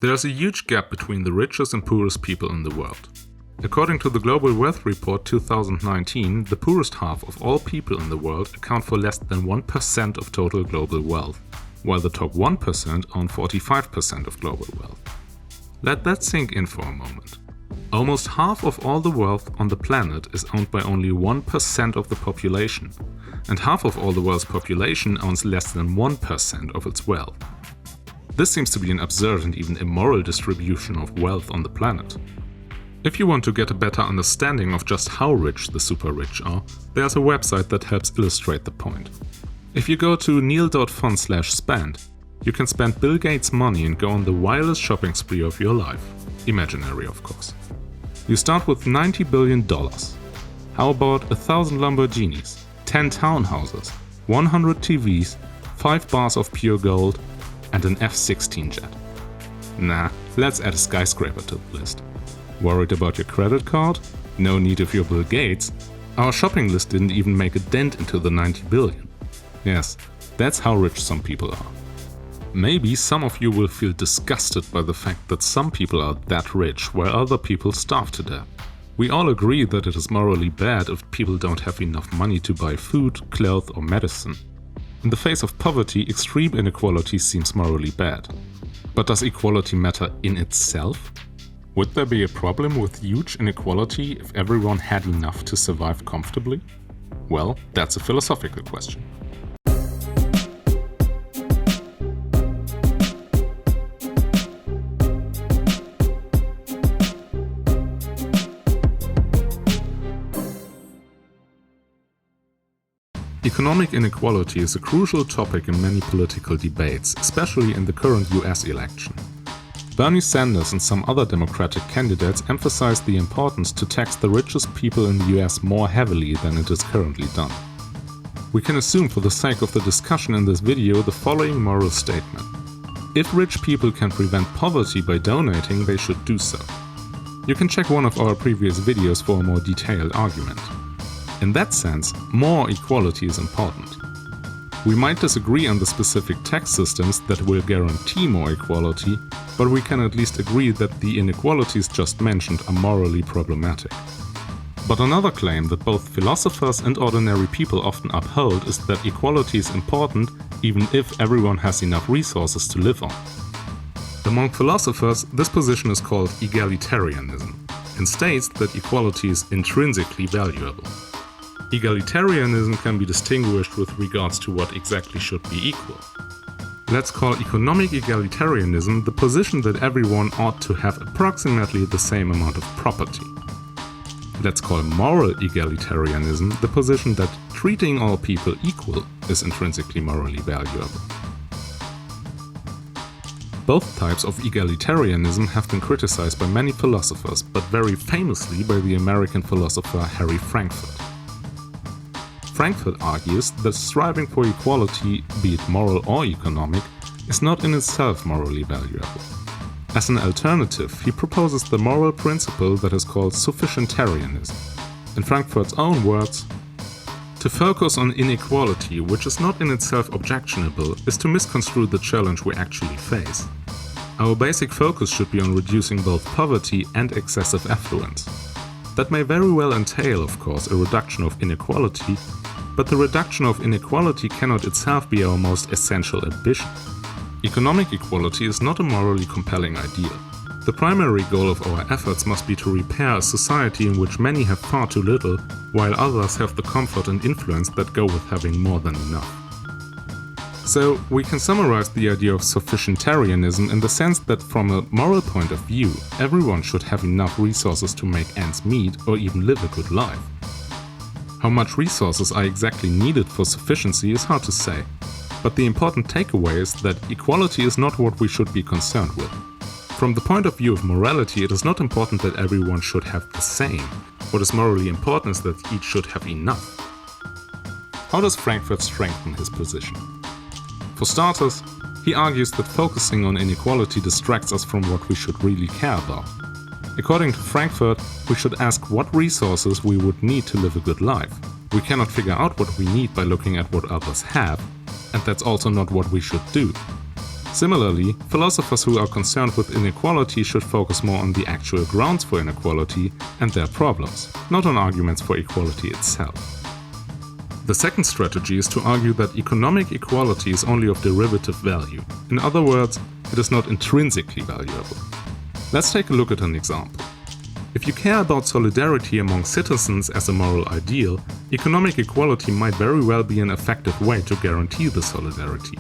There is a huge gap between the richest and poorest people in the world. According to the Global Wealth Report 2019, the poorest half of all people in the world account for less than 1% of total global wealth, while the top 1% own 45% of global wealth. Let that sink in for a moment. Almost half of all the wealth on the planet is owned by only 1% of the population, and half of all the world's population owns less than 1% of its wealth. This seems to be an absurd and even immoral distribution of wealth on the planet. If you want to get a better understanding of just how rich the super rich are, there's a website that helps illustrate the point. If you go to neil.fun/spend, you can spend Bill Gates' money and go on the wildest shopping spree of your life. Imaginary, of course. You start with $90 billion. How about 1,000 Lamborghinis, 10 townhouses, 100 TVs, 5 bars of pure gold, and an F-16 jet? Nah, let's add a skyscraper to the list. Worried about your credit card? No need if you're Bill Gates. Our shopping list didn't even make a dent into the 90 billion. Yes, that's how rich some people are. Maybe some of you will feel disgusted by the fact that some people are that rich while other people starve to death. We all agree that it is morally bad if people don't have enough money to buy food, clothes or medicine. In the face of poverty, extreme inequality seems morally bad. But does equality matter in itself? Would there be a problem with huge inequality if everyone had enough to survive comfortably? Well, that's a philosophical question. Economic inequality is a crucial topic in many political debates, especially in the current US election. Bernie Sanders and some other Democratic candidates emphasize the importance to tax the richest people in the US more heavily than it is currently done. We can assume for the sake of the discussion in this video the following moral statement. If rich people can prevent poverty by donating, they should do so. You can check one of our previous videos for a more detailed argument. In that sense, more equality is important. We might disagree on the specific tax systems that will guarantee more equality, but we can at least agree that the inequalities just mentioned are morally problematic. But another claim that both philosophers and ordinary people often uphold is that equality is important even if everyone has enough resources to live on. Among philosophers, this position is called egalitarianism and states that equality is intrinsically valuable. Egalitarianism can be distinguished with regards to what exactly should be equal. Let's call economic egalitarianism the position that everyone ought to have approximately the same amount of property. Let's call moral egalitarianism the position that treating all people equal is intrinsically morally valuable. Both types of egalitarianism have been criticized by many philosophers, but very famously by the American philosopher Harry Frankfurt. Frankfurt argues that striving for equality, be it moral or economic, is not in itself morally valuable. As an alternative, he proposes the moral principle that is called sufficientarianism. In Frankfurt's own words, to focus on inequality, which is not in itself objectionable, is to misconstrue the challenge we actually face. Our basic focus should be on reducing both poverty and excessive affluence. That may very well entail, of course, a reduction of inequality, but the reduction of inequality cannot itself be our most essential ambition. Economic equality is not a morally compelling ideal. The primary goal of our efforts must be to repair a society in which many have far too little, while others have the comfort and influence that go with having more than enough. So, we can summarize the idea of sufficientarianism in the sense that from a moral point of view, everyone should have enough resources to make ends meet or even live a good life. How much resources are exactly needed for sufficiency is hard to say, but the important takeaway is that equality is not what we should be concerned with. From the point of view of morality, it is not important that everyone should have the same. What is morally important is that each should have enough. How does Frankfurt strengthen his position? For starters, he argues that focusing on inequality distracts us from what we should really care about. According to Frankfurt, we should ask what resources we would need to live a good life. We cannot figure out what we need by looking at what others have, and that's also not what we should do. Similarly, philosophers who are concerned with inequality should focus more on the actual grounds for inequality and their problems, not on arguments for equality itself. The second strategy is to argue that economic equality is only of derivative value. In other words, it is not intrinsically valuable. Let's take a look at an example. If you care about solidarity among citizens as a moral ideal, economic equality might very well be an effective way to guarantee the solidarity.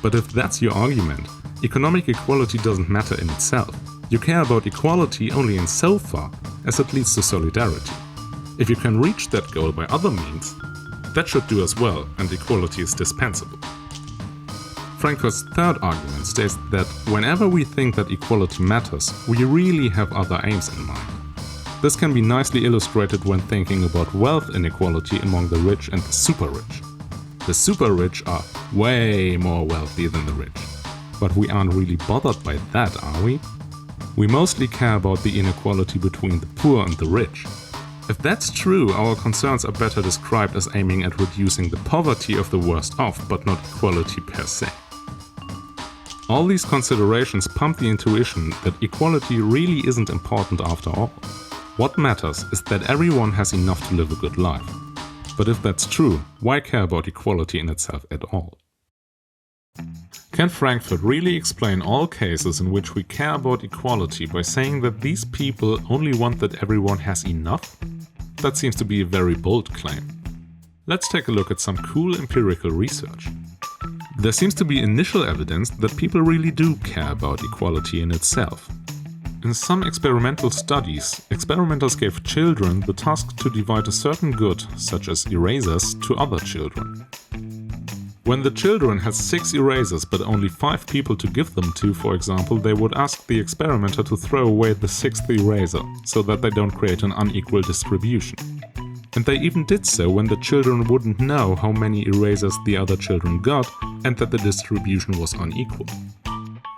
But if that's your argument, economic equality doesn't matter in itself. You care about equality only insofar as it leads to solidarity. If you can reach that goal by other means, that should do as well, and equality is dispensable. Frankfurt's third argument states that whenever we think that equality matters, we really have other aims in mind. This can be nicely illustrated when thinking about wealth inequality among the rich and the super rich. The super rich are way more wealthy than the rich. But we aren't really bothered by that, are we? We mostly care about the inequality between the poor and the rich. If that's true, our concerns are better described as aiming at reducing the poverty of the worst off, but not equality per se. All these considerations pump the intuition that equality really isn't important after all. What matters is that everyone has enough to live a good life. But if that's true, why care about equality in itself at all? Can Frankfurt really explain all cases in which we care about equality by saying that these people only want that everyone has enough? That seems to be a very bold claim. Let's take a look at some cool empirical research. There seems to be initial evidence that people really do care about equality in itself. In some experimental studies, experimenters gave children the task to divide a certain good, such as erasers, to other children. When the children had 6 erasers but only 5 people to give them to, for example, they would ask the experimenter to throw away the 6th eraser, so that they don't create an unequal distribution. And they even did so when the children wouldn't know how many erasers the other children got and that the distribution was unequal.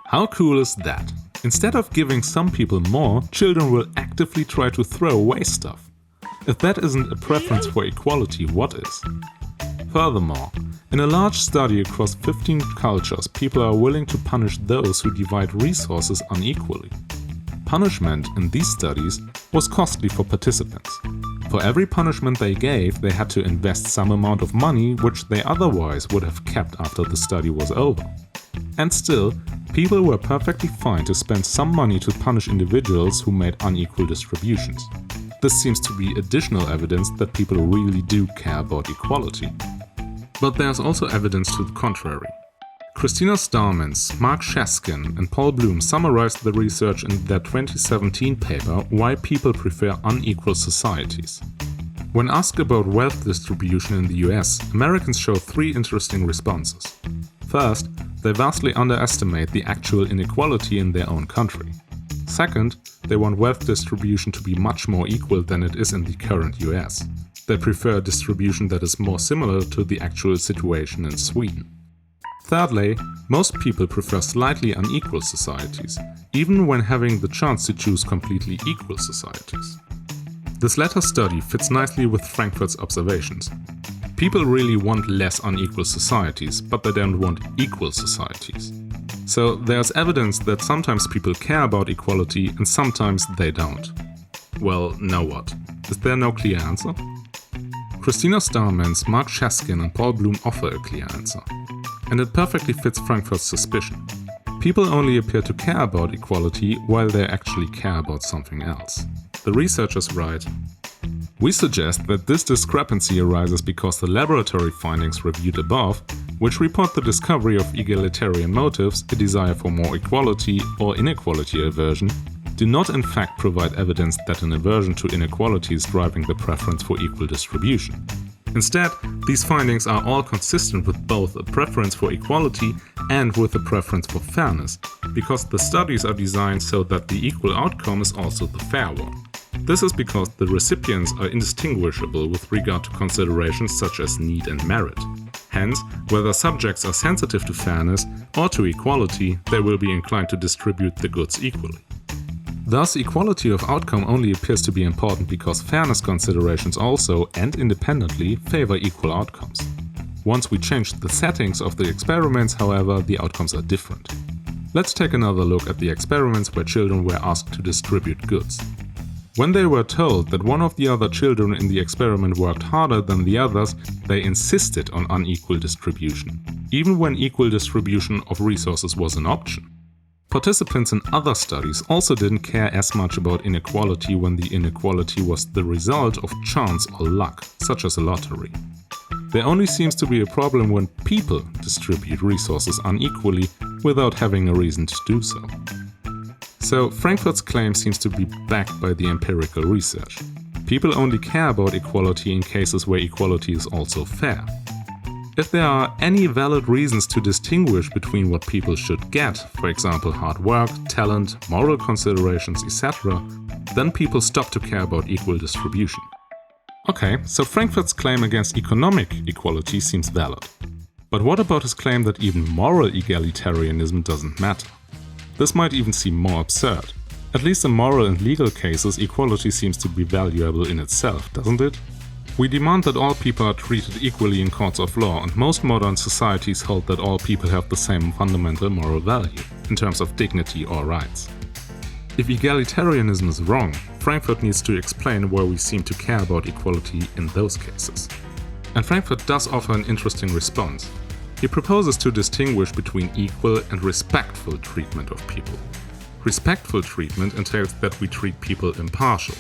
How cool is that? Instead of giving some people more, children will actively try to throw away stuff. If that isn't a preference for equality, what is? Furthermore, in a large study across 15 cultures, people are willing to punish those who divide resources unequally. Punishment in these studies was costly for participants. For every punishment they gave, they had to invest some amount of money which they otherwise would have kept after the study was over. And still, people were perfectly fine to spend some money to punish individuals who made unequal distributions. This seems to be additional evidence that people really do care about equality. But there's also evidence to the contrary. Christina Starmans, Mark Shaskin and Paul Bloom summarized the research in their 2017 paper Why People Prefer Unequal Societies. When asked about wealth distribution in the US, Americans show 3 interesting responses. First, they vastly underestimate the actual inequality in their own country. Second, they want wealth distribution to be much more equal than it is in the current US. They prefer a distribution that is more similar to the actual situation in Sweden. Thirdly, most people prefer slightly unequal societies, even when having the chance to choose completely equal societies. This latter study fits nicely with Frankfurt's observations. People really want less unequal societies, but they don't want equal societies. So there's evidence that sometimes people care about equality and sometimes they don't. Well, now what? Is there no clear answer? Christina Starmans, Mark Shaskin and Paul Bloom offer a clear answer. And it perfectly fits Frankfurt's suspicion. People only appear to care about equality while they actually care about something else. The researchers write, "We suggest that this discrepancy arises because the laboratory findings reviewed above, which report the discovery of egalitarian motives, a desire for more equality or inequality aversion, do not in fact provide evidence that an aversion to inequality is driving the preference for equal distribution. Instead, these findings are all consistent with both a preference for equality and with a preference for fairness, because the studies are designed so that the equal outcome is also the fair one. This is because the recipients are indistinguishable with regard to considerations such as need and merit. Hence, whether subjects are sensitive to fairness or to equality, they will be inclined to distribute the goods equally. Thus, equality of outcome only appears to be important because fairness considerations also, and independently, favor equal outcomes. Once we change the settings of the experiments, however, the outcomes are different. Let's take another look at the experiments where children were asked to distribute goods. When they were told that one of the other children in the experiment worked harder than the others, they insisted on unequal distribution, even when equal distribution of resources was an option. Participants in other studies also didn't care as much about inequality when the inequality was the result of chance or luck, such as a lottery. There only seems to be a problem when people distribute resources unequally without having a reason to do so. So Frankfurt's claim seems to be backed by the empirical research. People only care about equality in cases where equality is also fair. If there are any valid reasons to distinguish between what people should get, for example hard work, talent, moral considerations, etc., then people stop to care about equal distribution. Okay, so Frankfurt's claim against economic equality seems valid. But what about his claim that even moral egalitarianism doesn't matter? This might even seem more absurd. At least in moral and legal cases, equality seems to be valuable in itself, doesn't it? We demand that all people are treated equally in courts of law, and most modern societies hold that all people have the same fundamental moral value, in terms of dignity or rights. If egalitarianism is wrong, Frankfurt needs to explain where we seem to care about equality in those cases. And Frankfurt does offer an interesting response. He proposes to distinguish between equal and respectful treatment of people. Respectful treatment entails that we treat people impartial.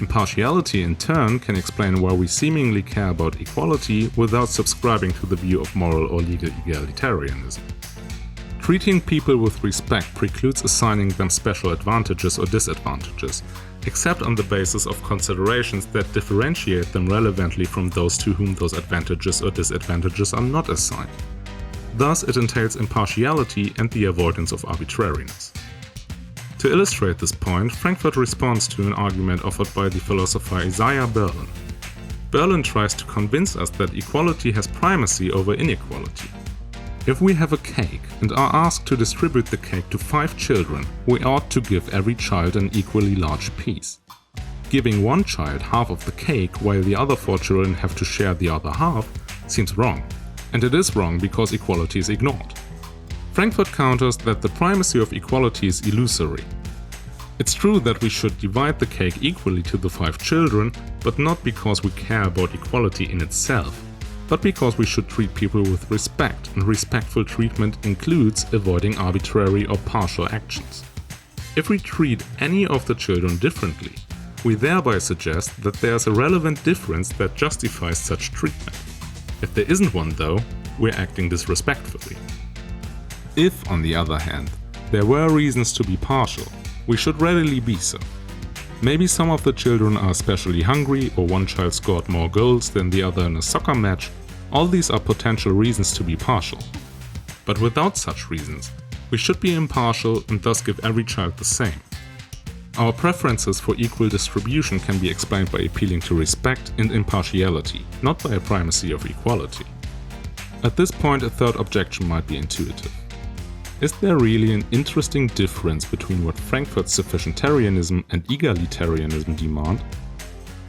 Impartiality in turn can explain why we seemingly care about equality without subscribing to the view of moral or legal egalitarianism. Treating people with respect precludes assigning them special advantages or disadvantages, except on the basis of considerations that differentiate them relevantly from those to whom those advantages or disadvantages are not assigned. Thus, it entails impartiality and the avoidance of arbitrariness. To illustrate this point, Frankfurt responds to an argument offered by the philosopher Isaiah Berlin. Berlin tries to convince us that equality has primacy over inequality. If we have a cake and are asked to distribute the cake to 5 children, we ought to give every child an equally large piece. Giving one child half of the cake while the other 4 children have to share the other half seems wrong. And it is wrong because equality is ignored. Frankfurt counters that the primacy of equality is illusory. It's true that we should divide the cake equally to the 5 children, but not because we care about equality in itself, but because we should treat people with respect, and respectful treatment includes avoiding arbitrary or partial actions. If we treat any of the children differently, we thereby suggest that there's a relevant difference that justifies such treatment. If there isn't one though, we're acting disrespectfully. If, on the other hand, there were reasons to be partial, we should readily be so. Maybe some of the children are especially hungry, or one child scored more goals than the other in a soccer match. All these are potential reasons to be partial. But without such reasons, we should be impartial and thus give every child the same. Our preferences for equal distribution can be explained by appealing to respect and impartiality, not by a primacy of equality. At this point, a third objection might be intuitive. Is there really an interesting difference between what Frankfurt's sufficientarianism and egalitarianism demand?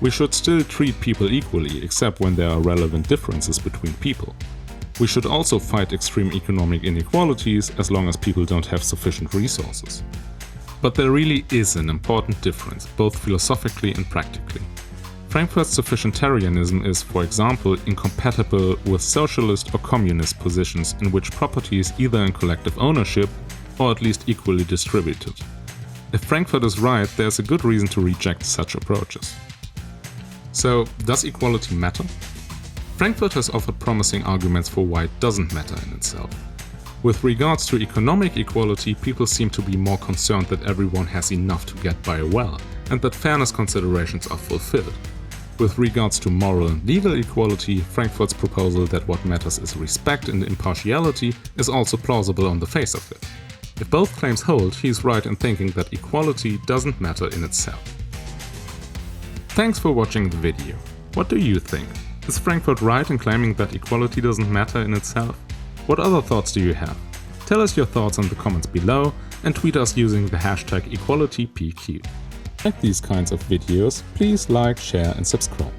We should still treat people equally, except when there are relevant differences between people. We should also fight extreme economic inequalities as long as people don't have sufficient resources. But there really is an important difference, both philosophically and practically. Frankfurt's sufficientarianism is, for example, incompatible with socialist or communist positions in which property is either in collective ownership or at least equally distributed. If Frankfurt is right, there's a good reason to reject such approaches. So, does equality matter? Frankfurt has offered promising arguments for why it doesn't matter in itself. With regards to economic equality, people seem to be more concerned that everyone has enough to get by well, and that fairness considerations are fulfilled. With regards to moral and legal equality, Frankfurt's proposal that what matters is respect and impartiality is also plausible on the face of it. If both claims hold, he's right in thinking that equality doesn't matter in itself. Thanks for watching the video. What do you think? Is Frankfurt right in claiming that equality doesn't matter in itself? What other thoughts do you have? Tell us your thoughts in the comments below and tweet us using the hashtag EqualityPQ. Like these kinds of videos, please like, share and subscribe.